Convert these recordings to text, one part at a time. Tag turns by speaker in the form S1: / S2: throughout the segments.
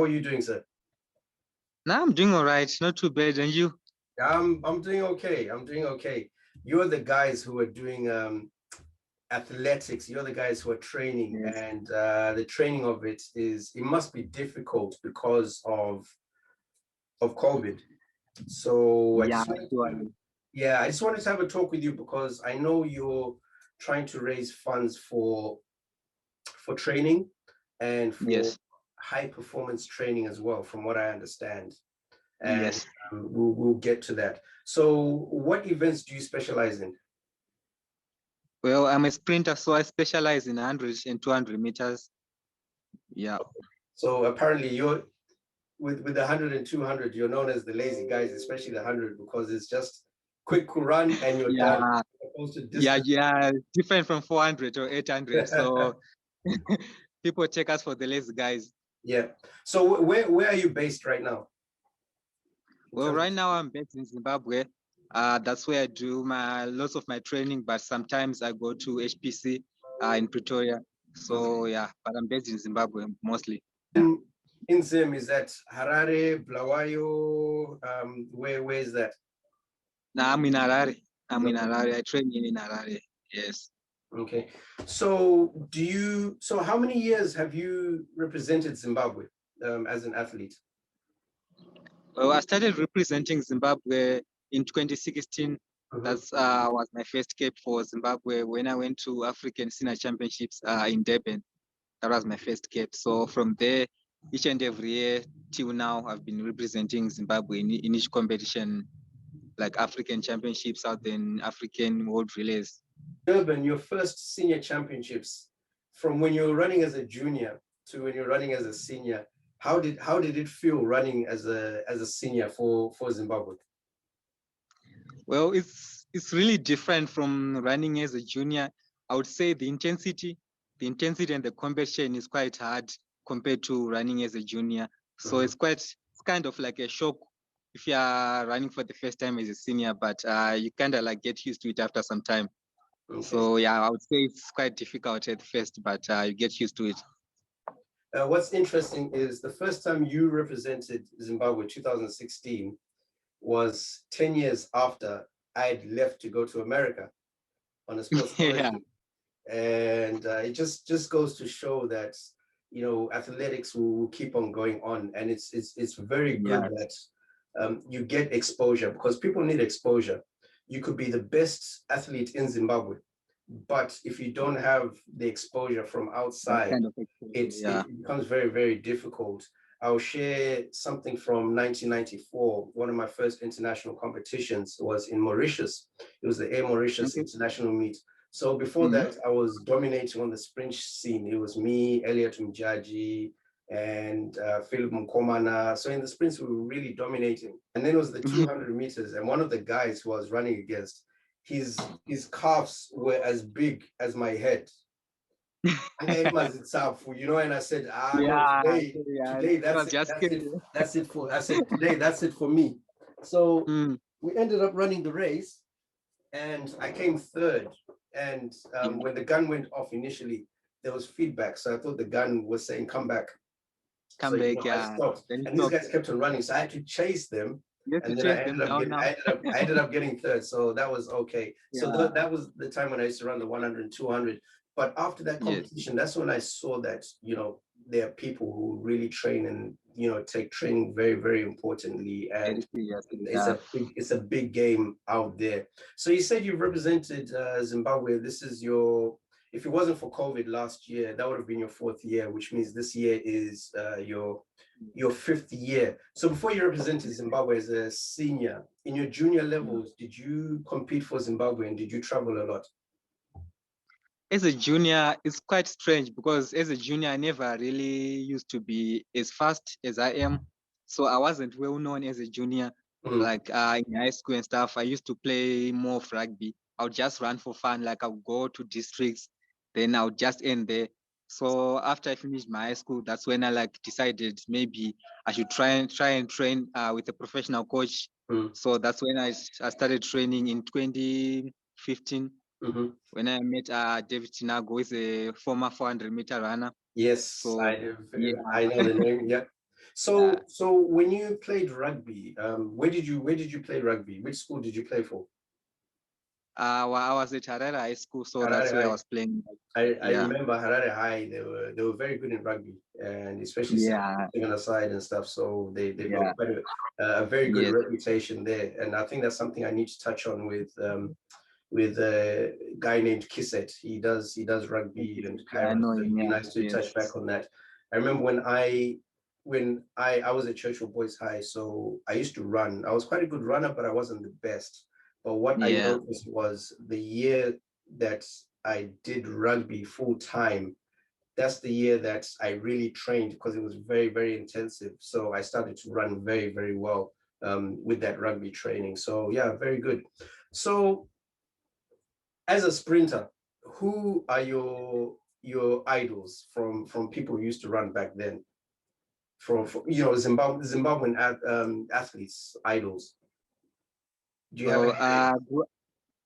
S1: How are you doing, sir?
S2: Now I'm doing all right, not too bad. And you?
S1: I'm doing okay. I'm doing okay. You're the guys who are doing athletics. You're the guys who are training,
S2: Yes.
S1: and the training of it must be difficult because of COVID. So
S2: Yeah, actually.
S1: I just wanted to have a talk with you because I know you're trying to raise funds for training and for
S2: Yes.
S1: high performance training as well, from what I understand. And
S2: Yes.
S1: we'll get to that. So, what events do you specialize in?
S2: Well, I'm a sprinter, so I specialize in 100 and 200 meters. Yeah.
S1: So apparently, you're with the 100 and 200, you're known as the lazy guys, especially the 100, because it's just quick run and you're done.
S2: Yeah.
S1: Opposed to
S2: Yeah.
S1: distance.
S2: Yeah. Different from 400 or 800. So people check us for the lazy guys.
S1: Yeah. So where are you based right now?
S2: Well, right now I'm based in Zimbabwe. That's where I do lots of my training, but sometimes I go to HPC in Pretoria. So yeah, but I'm based in Zimbabwe mostly.
S1: In ZIM, is that Harare, Blawayo? Where is that?
S2: Now I'm in Harare. I'm in Harare. I train in Harare. Yes.
S1: Okay. So how many years have you represented Zimbabwe as an athlete?
S2: Well, I started representing Zimbabwe in 2016. That's was my first cap for Zimbabwe when I went to African Senior Championships in Durban. That was my first cap. So from there, each and every year till now, I've been representing Zimbabwe in each competition, like African Championships, Southern African World Relays.
S1: Durban, your first senior championships, from when you were running as a junior to when you're running as a senior, how did it feel running as a senior for Zimbabwe?
S2: Well, it's really different from running as a junior. I would say the intensity and the competition is quite hard compared to running as a junior. So it's kind of like a shock if you are running for the first time as a senior, but you kind of like get used to it after some time.
S1: Okay.
S2: So yeah, I would say it's quite difficult at first, but you get used to it.
S1: What's interesting is the first time you represented Zimbabwe, 2016, was 10 years after I'd left to go to America on a sports scholarship. And it just goes to show that athletics will keep on going on, and it's very good that you get exposure, because people need exposure. You could be the best athlete in Zimbabwe, but if you don't have the exposure from outside, it becomes very, very difficult. I'll share something from 1994. One of my first international competitions was in Mauritius. It was the Air Mauritius International Meet. So before that, I was dominating on the sprint scene. It was me, Elliot Mjaji, and Philip Mkomana. So in the sprints, we were really dominating. And then it was the 200 meters. And one of the guys who I was running against, his calves were as big as my head. And I said, no, today that's it for me. So we ended up running the race, and I came third. And when the gun went off initially, there was feedback. So I thought the gun was saying, come back.
S2: I
S1: stopped. And these guys kept on running. So I had to chase them. And then I ended up getting third. So that was okay. So that was the time when I used to run the 100 and 200. But after that competition, that's when I saw that, there are people who really train and, take training very, very importantly. And it's a big game out there. So you said you've represented Zimbabwe. This is if it wasn't for COVID last year, that would have been your fourth year, which means this year is your fifth year. So before you represented Zimbabwe as a senior, in your junior levels, did you compete for Zimbabwe and did you travel a lot?
S2: As a junior, it's quite strange because as a junior, I never really used to be as fast as I am. So I wasn't well known as a junior, like in high school and stuff. I used to play more of rugby. I would just run for fun. Like I would go to districts, then I would just end there. So after I finished my high school, that's when I decided maybe I should try and train with a professional coach. So that's when I started training in 2015. When I met David Tinago, who is a former 400-meter runner.
S1: Yes, so, I know the name. Yeah. So when you played rugby, where did you play rugby? Which school did you play for?
S2: Well, I was at Harare High School, so
S1: Harare
S2: that's where I
S1: High.
S2: was playing.
S1: I
S2: Yeah,
S1: remember Harare High. They were very good in rugby, and especially
S2: yeah,
S1: sitting aside and stuff. So they
S2: yeah,
S1: built quite a very good
S2: yes,
S1: reputation there. And I think that's something I need to touch on with a guy named Kisset. He does rugby and
S2: yeah, I
S1: Kairos.
S2: know
S1: So
S2: him.
S1: it'd be
S2: Yeah,
S1: nice to touch back
S2: yes,
S1: on that. I remember when I was at Churchill Boys High, so I used to run. I was quite a good runner, but I wasn't the best. But what I
S2: yeah.
S1: noticed was the year that I did rugby full time, that's the year that I really trained because it was very, very intensive. So I started to run very, very well with that rugby training. So yeah, very good. So as a sprinter, who are your idols from people who used to run back then? From Zimbabwean athletes, idols. Do you have
S2: So,
S1: any name?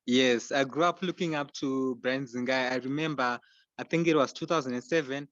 S2: yes, I grew up looking up to Brian Zingai. I remember, I think it was 2007.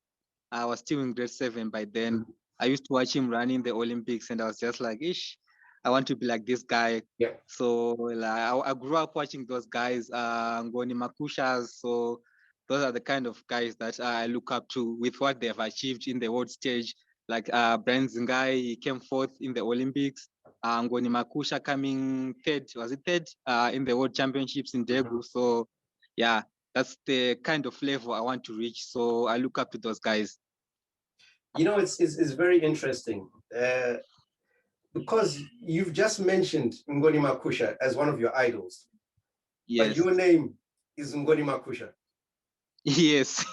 S2: I was still in grade 7 by then.
S1: Mhm.
S2: I used to watch him running the Olympics, and I was just like, "Ish, I want to be like this guy."
S1: Yeah.
S2: So like, I grew up watching those guys, Ngoni Makushas. So those are the kind of guys that I look up to with what they have achieved in the world stage. Like Brian Zingai, he came fourth in the Olympics. Ngoni Makusha coming third, was it third in the World Championships in
S1: Mhm.
S2: Daegu. So yeah, that's the kind of level I want to reach. So I look up to those guys.
S1: It's very interesting because you've just mentioned Ngoni Makusha as one of your idols, but
S2: Yes.
S1: your name is Ngoni Makusha.
S2: Yes.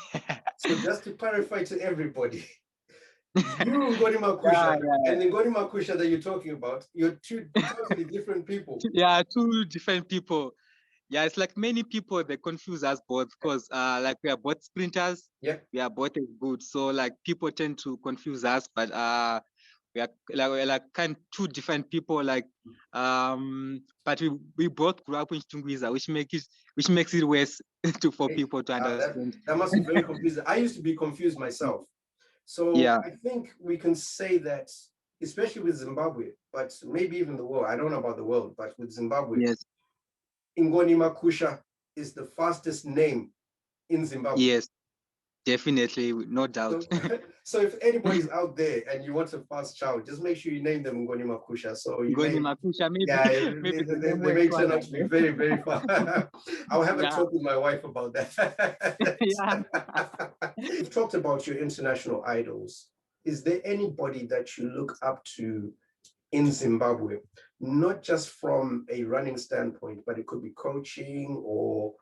S1: So just to clarify to everybody, you Ngoni
S2: Yeah,
S1: Makusha
S2: yeah,
S1: and the Ngoni Makusha that you're talking about, you're two totally different people.
S2: yeah, two different people. Yeah, it's like many people they confuse us both because like we are both sprinters,
S1: Yeah.
S2: we are both as good. So like people tend to confuse us, but we're like kind of two different people. Like but we both grew up in Chitungwiza, which makes it worse for people to
S1: That
S2: understand.
S1: that must be very confusing. I used to be confused myself. So
S2: Yeah.
S1: I think we can say that, especially with Zimbabwe, but maybe even the world. I don't know about the world, but with Zimbabwe,
S2: Yes.
S1: Ngoni Makusha is the fastest name in Zimbabwe.
S2: Yes. Definitely, no doubt.
S1: So, so if anybody's out there and you want a fast child, just make sure you name them Ngoni Makusha. So you
S2: Ngoni
S1: may,
S2: Makusha, maybe
S1: yeah,
S2: maybe the
S1: they,
S2: name
S1: they
S2: went
S1: may turn out
S2: further.
S1: to be very, very fast. I'll have a
S2: Yeah.
S1: talk with my wife about that.
S2: Yeah.
S1: You've talked about your international idols. Is there anybody that you look up to in Zimbabwe, not just from a running standpoint, but it could be coaching or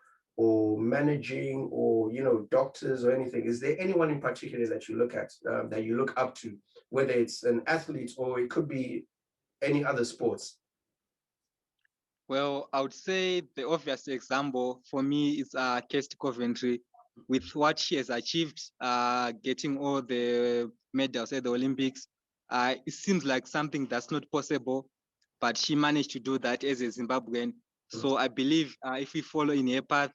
S1: managing or doctors or anything? Is there anyone in particular that you look at that you look up to, whether it's an athlete or it could be any other sports?
S2: Well, I would say the obvious example for me is Kirsty Coventry, with what she has achieved, getting all the medals at the Olympics. It seems like something that's not possible, but she managed to do that as a Zimbabwean. So I believe if we follow in her path,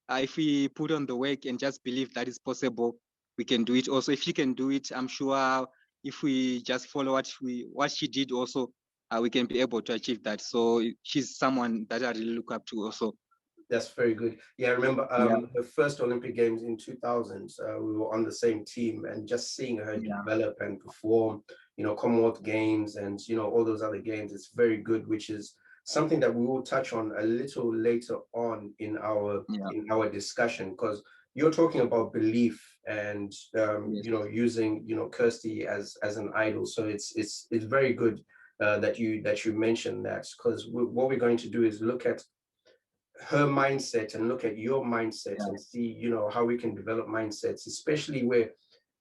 S2: if we put on the work and just believe that is possible, we can do it. Also, if she can do it, I'm sure if we just follow what she did, also we can be able to achieve that. So she's someone that I really look up to. Also,
S1: That's very good. Yeah, I remember
S2: yeah,
S1: the first Olympic Games in 2000. We were on the same team, and just seeing her
S2: yeah,
S1: develop and perform, Commonwealth Games and all those other games, it's very good. Which is something that we will touch on a little later on
S2: yeah,
S1: in our discussion, because you're talking about belief and
S2: yes,
S1: using Kirsty as an idol. So it's very good that you mentioned that, because what we're going to do is look at her mindset and look at your mindset
S2: yeah.
S1: and see how we can develop mindsets, especially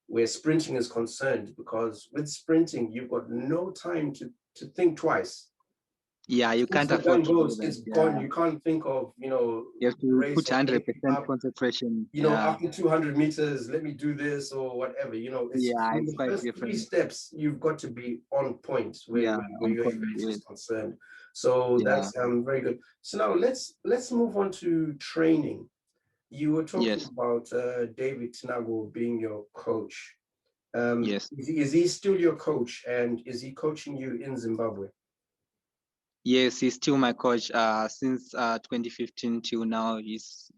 S1: where sprinting is concerned, because with sprinting you've got no time to think twice.
S2: Yeah, you
S1: Once
S2: can't
S1: the
S2: afford
S1: gun
S2: to do
S1: goes,
S2: that.
S1: it's gone.
S2: Yeah,
S1: You can't think of
S2: you have
S1: the
S2: to
S1: race
S2: put
S1: or
S2: 100%
S1: anything up.
S2: concentration. Yeah,
S1: After 200 meters, let me do this or whatever. It's
S2: yeah,
S1: from
S2: it's
S1: the
S2: quite
S1: first three
S2: different.
S1: steps, you've got to be on point where
S2: Yeah, on
S1: your
S2: point.
S1: event
S2: Yes,
S1: is concerned. So
S2: yeah,
S1: that's very good. So now let's move on to training. You were talking
S2: yes,
S1: about David Tinago being your coach.
S2: Yes.
S1: Is he still your coach, and is he coaching you in Zimbabwe?
S2: Yes, he's still my coach. Since 2015 till now, he's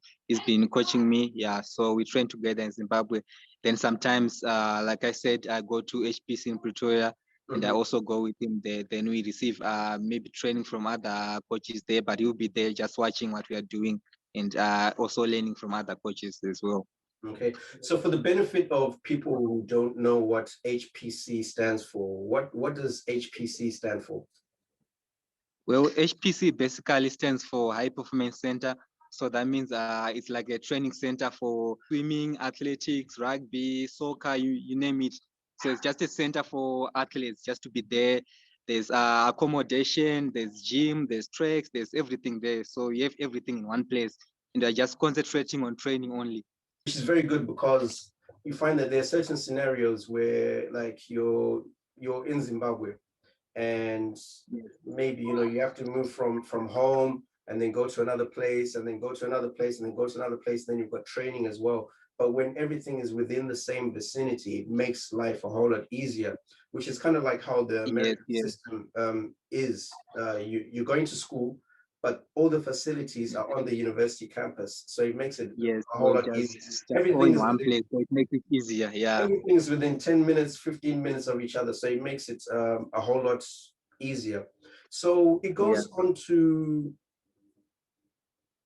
S2: been coaching me. Yeah, so we train together in Zimbabwe. Then sometimes, like I said, I go to HPC in Pretoria, and I also go with him there. Then we receive maybe training from other coaches there, but he'll be there just watching what we are doing and also learning from other coaches as well.
S1: Okay, so for the benefit of people who don't know what HPC stands for, what does HPC stand for?
S2: Well, HPC basically stands for High Performance Center. So that means it's like a training center for swimming, athletics, rugby, soccer, you name it. So it's just a center for athletes just to be there. There's accommodation, there's gym, there's tracks, there's everything there. So you have everything in one place, and they're just concentrating on training only.
S1: Which is very good, because you find that there are certain scenarios where, like, you're in Zimbabwe, and maybe you have to move from home and then go to another place and then go to another place and then go to another place, and then you've got training as well. But when everything is within the same vicinity, it makes life a whole lot easier, which is kind of like how the American system is. You're going to school, but all the facilities are on the university campus, so it makes it a whole lot easier.
S2: Everything is one place, so it makes it easier. Yeah,
S1: everything is within 10 minutes, 15 minutes of each other, so it makes it a whole lot easier. So it goes on to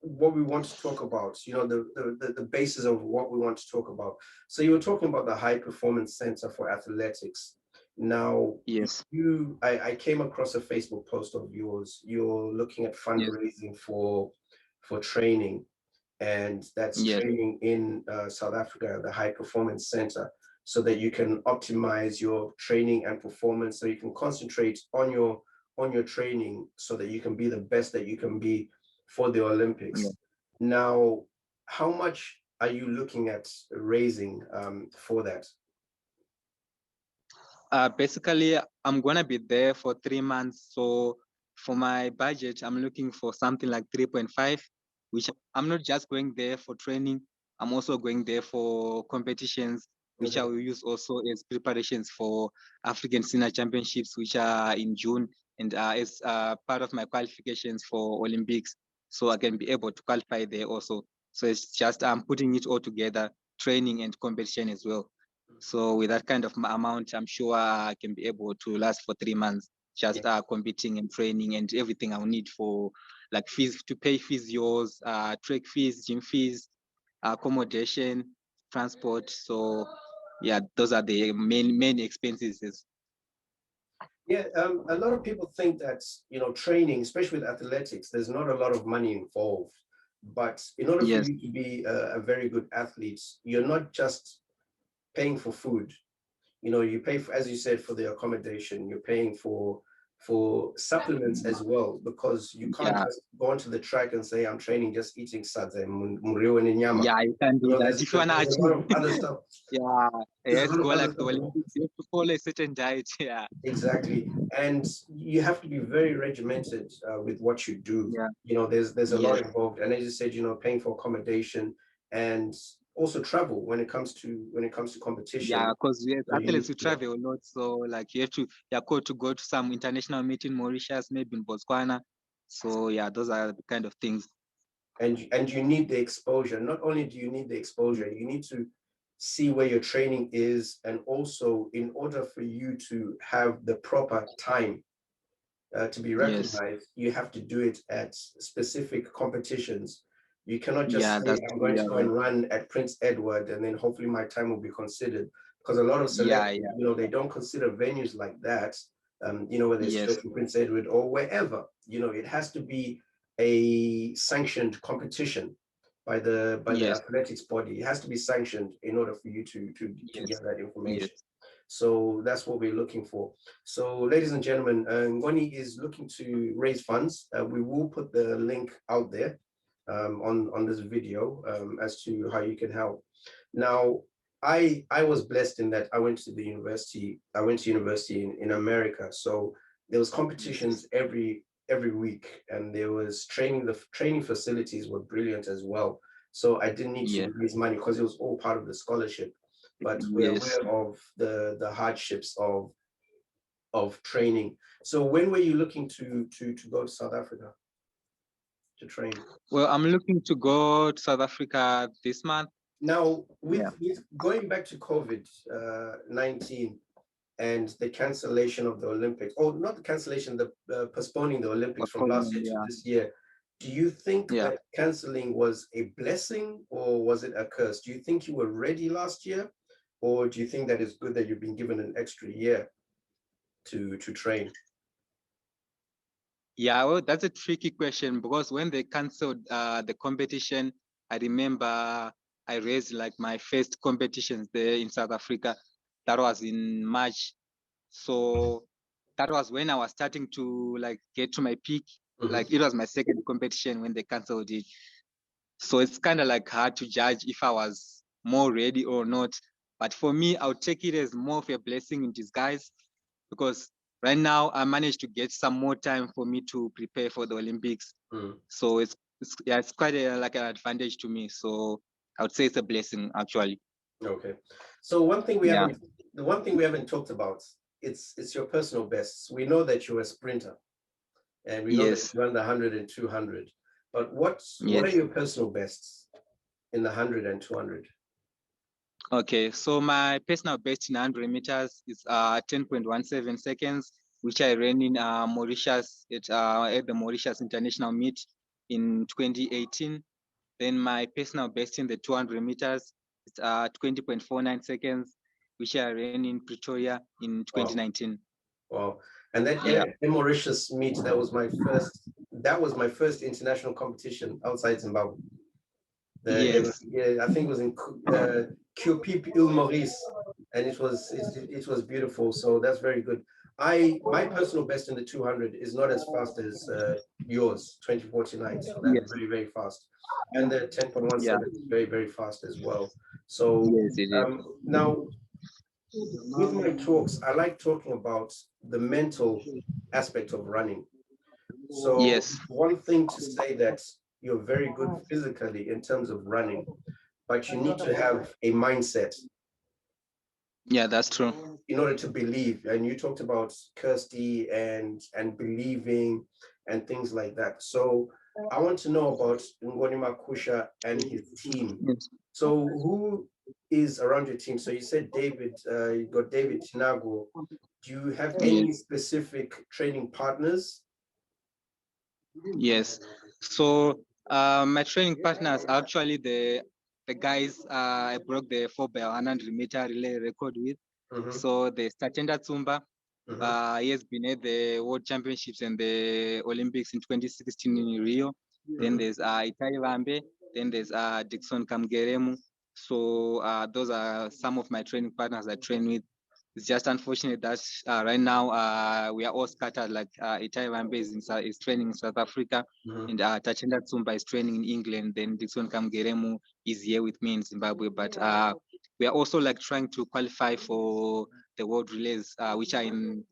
S1: what we want to talk about, the basis of what we want to talk about. So you were talking about the High Performance Center for Athletics. Now,
S2: yes,
S1: I came across a Facebook post of yours. You're looking at fundraising for training, and that's training in South Africa, the High Performance Center, so that you can optimize your training and performance, so you can concentrate on your training, so that you can be the best that you can be for the Olympics. Now, how much are you looking at raising for that?
S2: Basically, I'm gonna be there for 3 months. So for my budget, I'm looking for something like 3.5, which I'm not just going there for training. I'm also going there for competitions, which I will use also as preparations for African Senior Championships, which are in June, and as part of my qualifications for Olympics, so I can be able to qualify there also. So it's just I'm putting it all together, training and competition as well. So with that kind of amount, I'm sure I can be able to last for 3 months, just competing and training and everything I'll need for, like, fees to pay physios, track fees, gym fees, accommodation, transport. So yeah, those are the main expenses.
S1: Yeah, a lot of people think that, training, especially with athletics, there's not a lot of money involved. But in order for you to be a very good athlete, you're not just paying for food. You pay for, as you said, for the accommodation. You're paying for supplements as well, because you can't just go onto the track and say, I'm training just eating sadze, muriwo nenyama.
S2: Yeah, you can do that if you wanna
S1: there's a lot of other stuff.
S2: Yeah, it
S1: There's
S2: has
S1: a
S2: to
S1: lot
S2: go
S1: of
S2: like
S1: other
S2: the
S1: stuff.
S2: Olympics. You have to follow a certain diet. Yeah.
S1: Exactly. And you have to be very regimented with what you do.
S2: Yeah.
S1: There's a lot involved. And as you said, paying for accommodation and also travel when it comes to competition.
S2: Yeah, because we as
S1: So
S2: athletes we travel a lot. So like you're called to go to some international meeting, Mauritius, maybe in Botswana. So yeah, those are the kind of things.
S1: And you need the exposure. Not only do you need the exposure, you need to see where your training is, and also, in order for you to have the proper time to be recognized, you have to do it at specific competitions. You cannot just say, I'm going to go and run at Prince Edward, and then hopefully my time will be considered. Because a lot of celebrities, they don't consider venues like that, whether it's Prince Edward or wherever. It has to be a sanctioned competition by the athletics body. It has to be sanctioned in order for you to get that information. So that's what we're looking for. So, ladies and gentlemen, Ngoni is looking to raise funds. We will put the link out there on this video as to how you can help. Now, I was blessed in that I went to university in America. So there was competitions every week, and there was training. The training facilities were brilliant as well. So I didn't need to raise money, because it was all part of the scholarship. but we're
S2: Yes.
S1: aware of the hardships of training. So when were you looking to go to South Africa to train?
S2: Well, I'm looking to go to South Africa this month.
S1: Now,
S2: Yeah.
S1: with going back to COVID 19 and the cancellation of the Olympics, or not the cancellation, the postponing the Olympics from last year to
S2: Yeah.
S1: this year, do you think
S2: Yeah.
S1: that canceling was a blessing or was it a curse? Do you think you were ready last year, or do you think that it's good that you've been given an extra year to train?
S2: Yeah, well, that's a tricky question because when they canceled the competition, I remember I raised like my first competitions there in South Africa. That was in March. So that was when I was starting to like get to my peak. Like it was my second competition when they canceled it. So it's kind of like hard to judge if I was more ready or not. But for me, I would take it as more of a blessing in disguise because right now I managed to get some more time for me to prepare for the Olympics. So it's quite like an advantage to me. So I would say it's a blessing actually.
S1: Okay. So
S2: Yeah.
S1: the one thing we haven't talked about, it's your personal bests. We know that you're a sprinter and we know that
S2: Yes.
S1: you run the 100 and 200, but what are
S2: Yes.
S1: your personal bests in the 100 and 200?
S2: Okay. So my personal best in 100 meters is 10.17 seconds, which I ran in Mauritius at the Mauritius International Meet in 2018. Then my personal best in the 200 meters is 20.49 seconds, which I ran in Pretoria in
S1: Wow.
S2: 2019.
S1: Wow. And that
S2: Yeah.
S1: Mauritius meet, that was my first international competition outside Zimbabwe.
S2: Yes.
S1: I think it was in Cupip Il Maurice, and it was beautiful. So that's very good. My personal best in the 200 is not as fast as yours, 20.49. So that's
S2: Yes.
S1: very, very fast. And the
S2: Yeah.
S1: 10.17 is very, very fast as well. So
S2: Yes, it is.
S1: now with my talks, I like talking about the mental aspect of running. So
S2: Yes.
S1: one thing to say that you're very good physically in terms of running, but you need to have a mindset
S2: Yeah, that's true.
S1: in order to believe. And you talked about Kirsty and believing and things like that. So I want to know about Ngoni Makusha and his team.
S2: Yes.
S1: So who is around your team? So you said David, you got David Tinago. Do you have
S2: Yes.
S1: any specific training partners?
S2: Yes. So my training partners are actually the guys I broke the 4x100 meter relay record with. So the Statenda Tsumba, he has been at the World Championships and the Olympics in 2016 in Rio. Then there's Itai Vambe. Then there's Dixon Kamgeremu. So those are some of my training partners I train with. It's just unfortunate that right now we are all scattered. Like Itai Vambe is training in South Africa, and Tachenda Tsumba is training in England. Then Dixon Kamgeremu is here with me in Zimbabwe. But we are also like trying to qualify for the world relays, which are in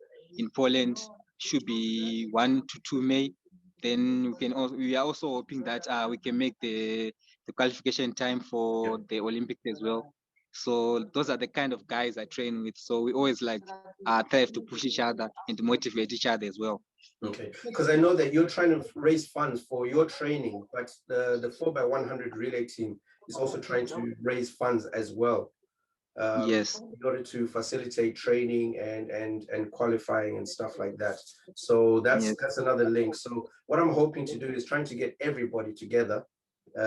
S2: Poland. Should be 1 to 2 May. Then we are also hoping that we can make the qualification time for the Olympics as well. So those are the kind of guys I train with. So we always like try to push each other and motivate each other as well.
S1: Okay, because I know that you're trying to raise funds for your training, but the 4x100 relay team is also trying to raise funds as well.
S2: Yes.
S1: In order to facilitate training and qualifying and stuff like that. So
S2: Yes.
S1: that's another link. So what I'm hoping to do is trying to get everybody together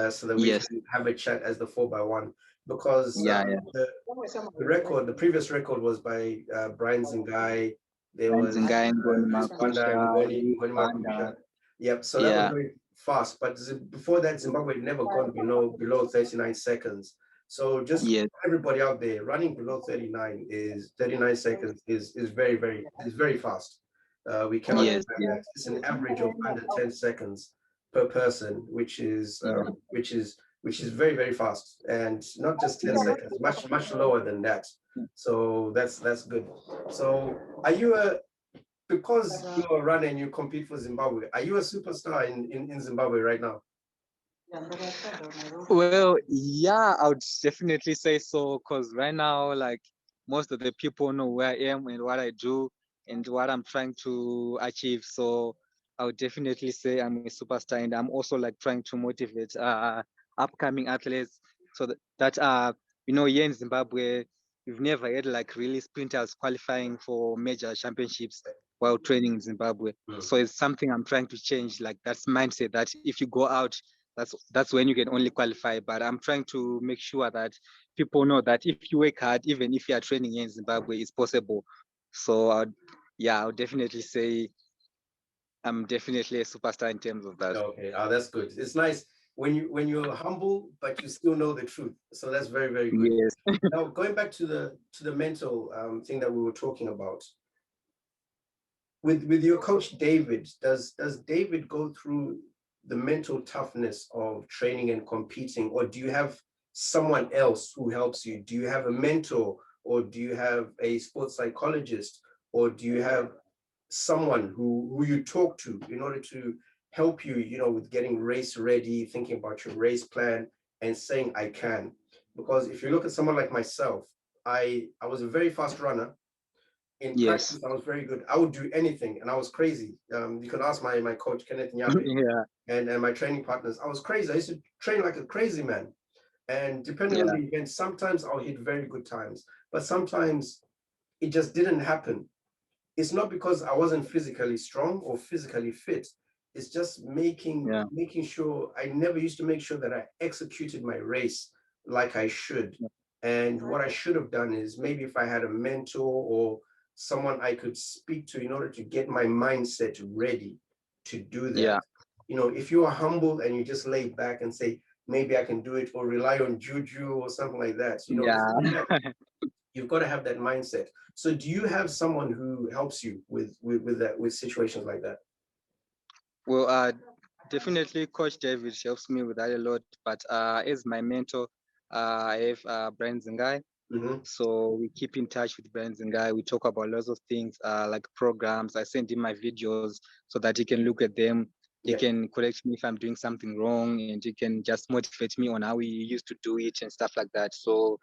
S1: so that we
S2: Yes.
S1: can have a chat as the 4x1, because
S2: Yeah.
S1: the previous record was by Brian Zingai. There was
S2: Nzingai, Ngoni
S1: Chris Panda
S2: Makusha,
S1: and Ngoni
S2: Panda.
S1: Makusha. Yep. So that was
S2: Yeah.
S1: very fast. But before that, Zimbabwe had never gone below 39 seconds. So just
S2: Yes.
S1: everybody out there, running below 39 seconds is very fast. We cannot
S2: Yes.
S1: deny
S2: Yes.
S1: that. It's an average of under 10 seconds per person,
S2: Yeah.
S1: which is very, very fast, and not just 10 seconds, much lower than that. So that's good. So are you because you're a runner and you compete for Zimbabwe, are you a superstar in Zimbabwe right now?
S2: Well, yeah, I would definitely say so, because right now, like, most of the people know where I am and what I do and what I'm trying to achieve. So I would definitely say I'm a superstar, and I'm also like trying to motivate upcoming athletes, so that here in Zimbabwe, we've never had like really sprinters qualifying for major championships while training in Zimbabwe. So it's something I'm trying to change, like that's mindset that if you go out, that's when you can only qualify. But I'm trying to make sure that people know that if you work hard, even if you are training here in Zimbabwe, it's possible. So I would definitely say I'm definitely a superstar in terms of that.
S1: Okay, that's good. It's nice when you're humble, but you still know the truth. So that's very, very good.
S2: Yes.
S1: Now going back to the mental thing that we were talking about. With your coach David, does David go through the mental toughness of training and competing, or do you have someone else who helps you? Do you have a mentor, or do you have a sports psychologist, or do you have someone who you talk to in order to help you, with getting race ready, thinking about your race plan, and saying I can? Because if you look at someone like myself, I was a very fast runner. In
S2: Yes.
S1: practice, I was very good. I would do anything, and I was crazy. You can ask my coach Kenneth Nyabe
S2: Yeah.
S1: and my training partners. I was crazy. I used to train like a crazy man. And depending on
S2: Yeah.
S1: the event, sometimes I'll hit very good times, but sometimes it just didn't happen. It's not because I wasn't physically strong or physically fit. It's just
S2: Yeah.
S1: making sure I never used to make sure that I executed my race like I should. And what I should have done is maybe if I had a mentor or someone I could speak to in order to get my mindset ready to do that.
S2: Yeah.
S1: If you are humble and you just lay back and say, maybe I can do it, or rely on juju or something like that, it's
S2: Yeah.
S1: not that. You've got to have that mindset. So do you have someone who helps you with that, with situations like that?
S2: Well, definitely Coach David helps me with that a lot. But as my mentor, I have Brian Zingai.
S1: Mm-hmm.
S2: So we keep in touch with Brian Zingai. We talk about lots of things, like programs. I send him my videos so that he can look at them. He
S1: Yeah.
S2: can correct me if I'm doing something wrong, and he can just motivate me on how we used to do it and stuff like that. So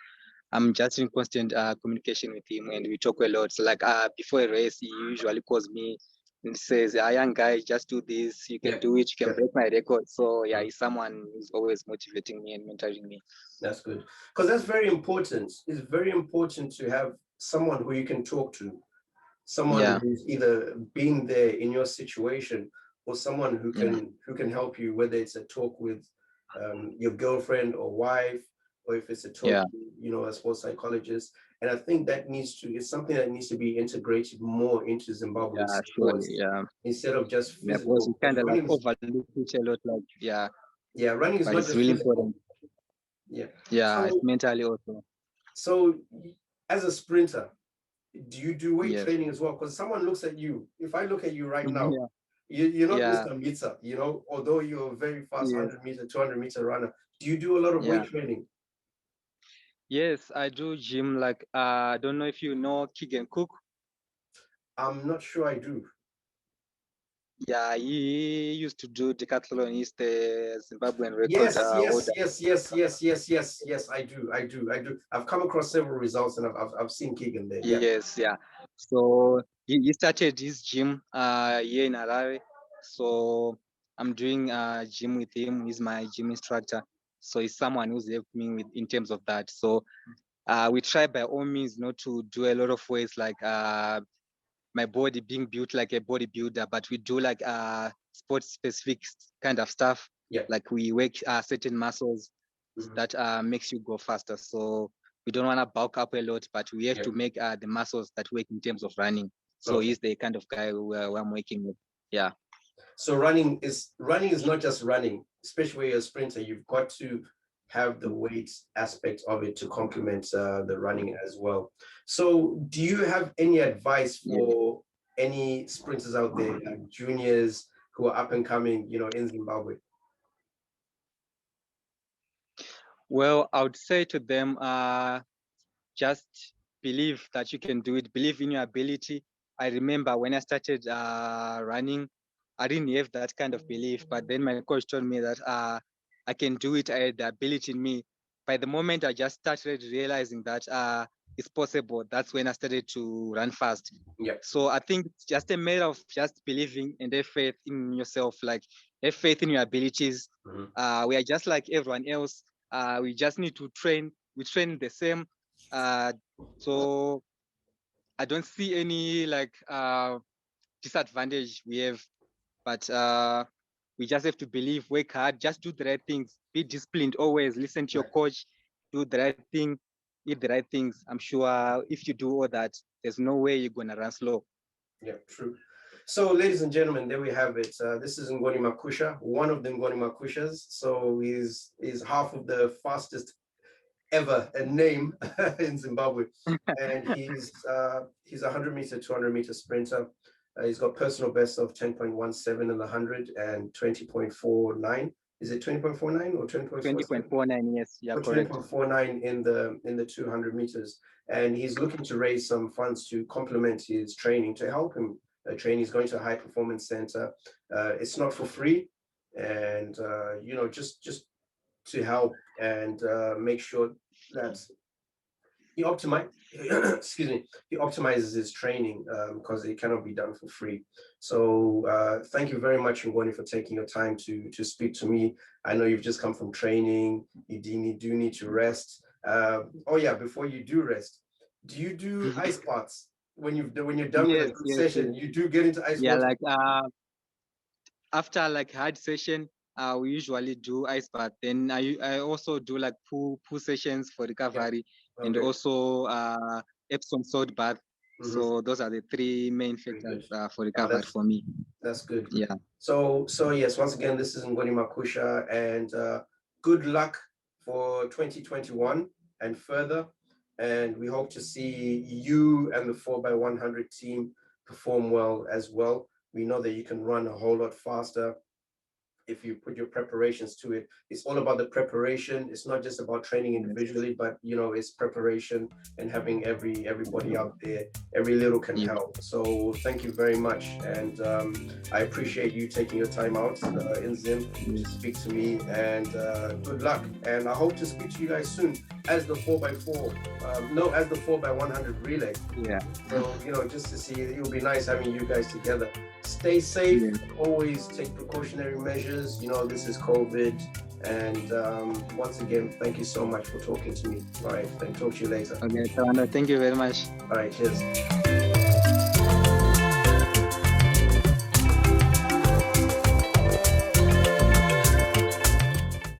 S2: I'm just in constant communication with him, and we talk a lot. So like before a race, he usually calls me and says, young guy, just do this. You can
S1: Yeah.
S2: do it. You can
S1: Yeah.
S2: break my record." So yeah,
S1: Mhm.
S2: he's someone who's always motivating me and mentoring me.
S1: That's good. Because that's very important. It's very important to have someone who you can talk to, someone
S2: Yeah,
S1: who's either been there in your situation, or someone
S2: yeah,
S1: who can help you, whether it's a talk with your girlfriend or wife, or if it's a talk
S2: yeah,
S1: to, a sports psychologist. And I think it's something that needs to be integrated more into Zimbabwe
S2: yeah, surely,
S1: sports
S2: yeah.
S1: instead of just
S2: Yeah, because
S1: physical.
S2: we
S1: Because
S2: kind of like overlook it a lot, like, yeah,
S1: running is
S2: but
S1: not
S2: it's
S1: just
S2: really
S1: physical.
S2: important.
S1: Yeah.
S2: Yeah, it's
S1: So
S2: mentally also.
S1: so as a sprinter, do you do weight
S2: Yes.
S1: training as well? Because someone looks at you. If I look at you right now,
S2: Yeah,
S1: you're not
S2: yeah,
S1: Mr. Mitsa, although you're a very fast
S2: yes,
S1: 100-meter, 200-meter runner. Do you do a lot of
S2: yeah.
S1: weight training?
S2: Yes, I do gym. Like, I don't know if you know Keegan Cook.
S1: I'm not sure I do.
S2: Yeah, he used to do decathlon. He's the Zimbabwean record
S1: Yes, yes,
S2: holder.
S1: yes, yes, yes, yes, yes, yes. I do, I do, I do. I've come across several results, and I've seen Keegan there. Yeah.
S2: Yes, yeah. So he started his gym here in Harare. So I'm doing gym with him. He's my gym instructor. So he's someone who's helped me with in terms of that. So we try by all means not to do a lot of ways like my body being built like a bodybuilder, but we do like sports specific kind of stuff.
S1: Yeah.
S2: Like we work certain muscles
S1: Mhm.
S2: that makes you go faster. So we don't want to bulk up a lot, but we have
S1: Yeah.
S2: to make the muscles that work in terms of running. So
S1: Okay.
S2: he's the kind of guy who I'm working with. Yeah.
S1: So running is not just running, especially when you're a sprinter. You've got to have the weight aspect of it to complement the running as well. So, do you have any advice
S2: Yeah.
S1: for any sprinters out there, like juniors who are up and coming, in Zimbabwe?
S2: Well, I would say to them, just believe that you can do it. Believe in your ability. I remember when I started running, I didn't have that kind of belief. But then my coach told me that I can do it. I had the ability in me. By the moment I just started realizing that it's possible, that's when I started to run fast.
S1: Yeah.
S2: So I think it's just a matter of just believing and have faith in yourself, like have faith in your abilities. We are just like everyone else. We just need to train. We train the same. So I don't see any like disadvantage we have, but we just have to believe, work hard, just do the right things, be disciplined always, listen to your coach, do the right thing, eat the right things. I'm sure if you do all that, there's no way you're gonna run slow.
S1: Yeah, true. So, ladies and gentlemen, there we have it. This is Ngoni Makusha, one of the Ngoni Makushas. So he's half of the fastest ever name in Zimbabwe, and he's 100-meter, 200-meter sprinter. He's got personal best of 10.17 in the 100 and 20.49. Is it 20.49 or 20.47?
S2: 20.49, yes, yeah, correct.
S1: 20.49 in the 200 meters, and he's looking to raise some funds to complement his training to help him train. He's going to a high performance center. It's not for free, and you know, just to help and make sure that he excuse me, he optimizes his training because it cannot be done for free. So thank you very much, Ngoni, for taking your time to speak to me. I know you've just come from training. You do need to rest. Oh yeah, before you do rest, do you do ice baths when you're done with a good session?
S2: Yes.
S1: You do get into ice
S2: Yeah,
S1: water?
S2: like after like hard session, we usually do ice bath. Then I also do like pool sessions for recovery, and also Epsom salt bath. So those are the three main factors for recovery for me.
S1: That's good.
S2: Yeah.
S1: So yes, once again, this is Ngoni Makusha, and good luck for 2021 and further. And we hope to see you and the 4x100 team perform well as well. We know that you can run a whole lot faster if you put your preparations to it. It's all about the preparation. It's not just about training individually, but you know, it's preparation and having everybody out there. Every little can help. So thank you very much, and I appreciate you taking your time out in ZIM to speak to me, and good luck. And I hope to speak to you guys soon as the 4x4 as the 4x100 relay.
S2: Yeah.
S1: So you know, just to see, it will be nice having you guys together. Stay safe. Always take precautionary measures. You know, this is COVID. And once again, thank you so much for talking to me. All right, and talk to you later.
S2: Okay, so thank you very much.
S1: All right, cheers.